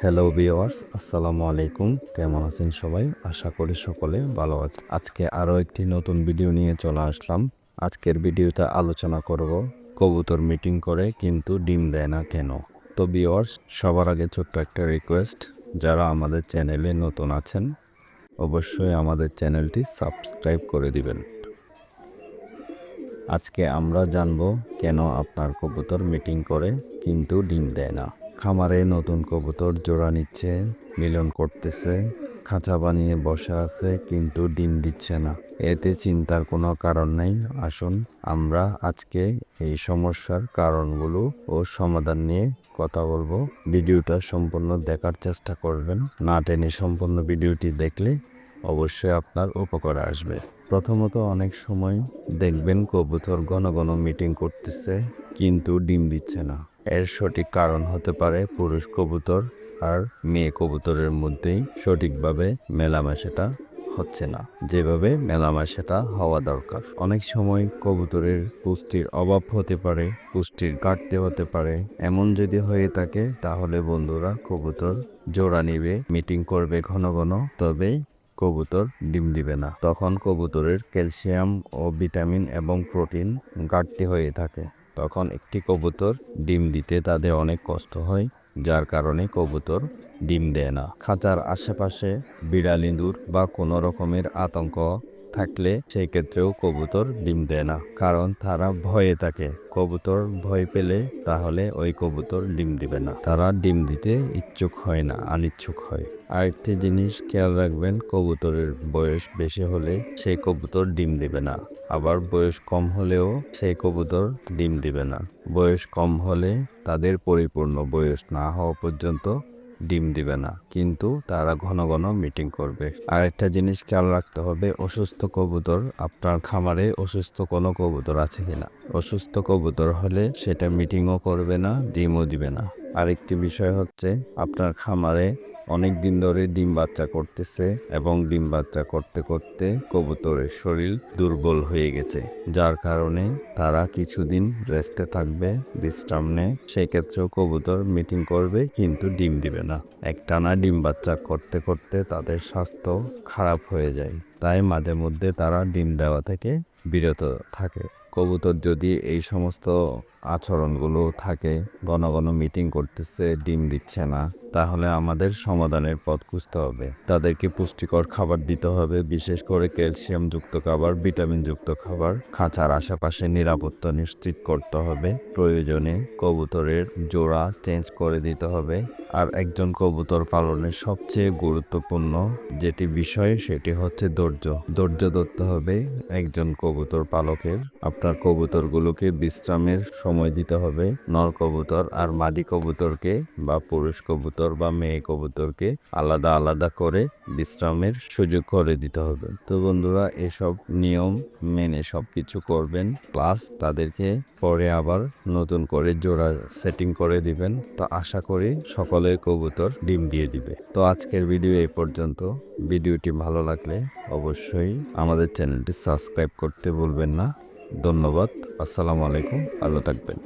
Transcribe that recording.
Hello viewers, আসসালামু আলাইকুম। কেমন আছেন সবাই? আশা করি সকলে ভালো আছে। আজকে আরও একটি নতুন ভিডিও নিয়ে চলে আসলাম। আজকের ভিডিওতে আলোচনা করব কবুতর মিটিং করে কিন্তু ডিম দেয় না কেন। তো ভিউয়ার্স, সবার আগে ছোট্ট একটা রিকোয়েস্ট, যারা আমাদের চ্যানেলে নতুন আছেন অবশ্যই আমাদের চ্যানেলটি সাবস্ক্রাইব করে দিবেন। আজকে আমরা জানব কেন আপনার কবুতর মিটিং করে কিন্তু ডিম দেয় না। খামারে নতুন কবুতর জোড়া নিচ্ছে, মিলন করতেছে, খাঁচা বানিয়ে বসে আছে কিন্তু ডিম দিচ্ছে না। এতে চিন্তার কোনো কারণ নেই। আসুন আমরা আজকে এই সমস্যার কারণগুলো ও সমাধান নিয়ে কথা বলবো। ভিডিওটা সম্পূর্ণ দেখার চেষ্টা করবেন। না টেনে সম্পূর্ণ ভিডিওটি দেখলে অবশ্যই আপনার উপকারে আসবে। প্রথমত, অনেক সময় দেখবেন কবুতর ঘন ঘন মিটিং করতেছে কিন্তু ডিম দিচ্ছে না। এর সঠিক কারণ হতে পারে পুরুষ কবুতর আর মেয়ে কবুতরের মধ্যেই সঠিকভাবে মেলামেশাটা হচ্ছে না, যেভাবে মেলামেশাটা হওয়া দরকার। অনেক সময় কবুতরের পুষ্টির অভাব হতে পারে, পুষ্টির ঘাটতি হতে পারে। এমন যদি হয়ে থাকে তাহলে বন্ধুরা, কবুতর জোড়া নিবে, মিটিং করবে ঘন ঘন, তবে কবুতর ডিম দিবে না। তখন কবুতরের ক্যালসিয়াম ও ভিটামিন এবং প্রোটিন ঘাটতি হয়ে থাকে। তখন একটি কবুতর ডিম দিতে তাদের অনেক কষ্ট হয়, যার কারণে কবুতর ডিম দেয় না। খাঁচার আশেপাশে বিড়াল, ইঁদুর বা কোনো রকমের আতঙ্ক থাকলে সেই ক্ষেত্রেও কবুতর ডিম দেয় না, কারণ তারা ভয়ে থাকে। কবুতর ভয় পেলে তাহলে ওই কবুতর ডিম দিবে না, তারা ডিম দিতে ইচ্ছুক হয় না, অনিচ্ছুক হয়। আরেকটি জিনিস খেয়াল রাখবেন, কবুতরের বয়স বেশি হলে সেই কবুতর ডিম দিবে না, আবার বয়স কম হলেও সেই কবুতর ডিম দিবে না। বয়স কম হলে তাদের পরিপূর্ণ বয়স না হওয়া পর্যন্ত ডিম দিবে না, কিন্তু তারা ঘন ঘন মিটিং করবে। আরেকটা জিনিস খেয়াল রাখতে হবে, অসুস্থ কবুতর, আপনার খামারে অসুস্থ কোনো কবুতর আছে কিনা। অসুস্থ কবুতর হলে সেটা মিটিংও করবে না, ডিমও দিবে না। আরেকটি বিষয় হচ্ছে, আপনার খামারে অনেক দিন ধরে ডিম বাচ্চা করতেছে এবং ডিম বাচ্চা করতে করতে কবুতরের শরীর দুর্বল হয়ে গেছে, যার কারণে তারা কিছুদিন রেস্টে থাকবে, বিশ্রাম নেয়। সেই ক্ষেত্রেও কবুতর মিটিং করবে কিন্তু ডিম দিবে না। একটানা ডিম বাচ্চা করতে করতে তাদের স্বাস্থ্য খারাপ হয়ে যায়, তাই মাঝে মধ্যে তারা ডিম দেওয়া থেকে বিরত থাকে। কবুতর যদি এই সমস্ত আচরণগুলো থাকে, ঘন ঘন মিটিং করতেছে, ডিম দিচ্ছে না, তাহলে আমাদের সমাধানের পথ খুঁজতে হবে। তাদেরকে পুষ্টিকর খাবার দিতে হবে, বিশেষ করে ক্যালসিয়ামযুক্ত খাবার, ভিটামিনযুক্ত খাবার। খাঁচার আশেপাশে নিরাপত্তা নিশ্চিত করতে হবে। প্রয়োজনে কবুতরের জোড়া চেঞ্জ করে দিতে হবে। আর একজন কবুতর পালনের সবচেয়ে গুরুত্বপূর্ণ যেটি বিষয়, সেটি হচ্ছে ধৈর্য। ধৈর্য ধরতে হবে একজন কবুতর পালকের। আপনার কবুতরগুলোকে বিশ্রামের সময় দিতে হবে। নর কবুতর আর মাদি কবুতরকে বা পুরুষ কবুতর বা মেয়ে কবুতরকে আলাদা আলাদা করে বিশ্রামের সুযোগ করে দিতে হবে। তো বন্ধুরা, এসব নিয়ম মেনে সবকিছু করবেন, প্লাস তাদেরকে পরে আবার নতুন করে জোড়া সেটিং করে দিবেন। তো আশা করি সকলের কবুতর ডিম দিয়ে দিবে। তো আজকের ভিডিও এই পর্যন্ত। ভিডিওটি ভালো লাগলে অবশ্যই আমাদের চ্যানেলটি সাবস্ক্রাইব করতে ভুলবেন না। ধন্যবাদ। আসসালামু আলাইকুম। ভালো থাকবেন।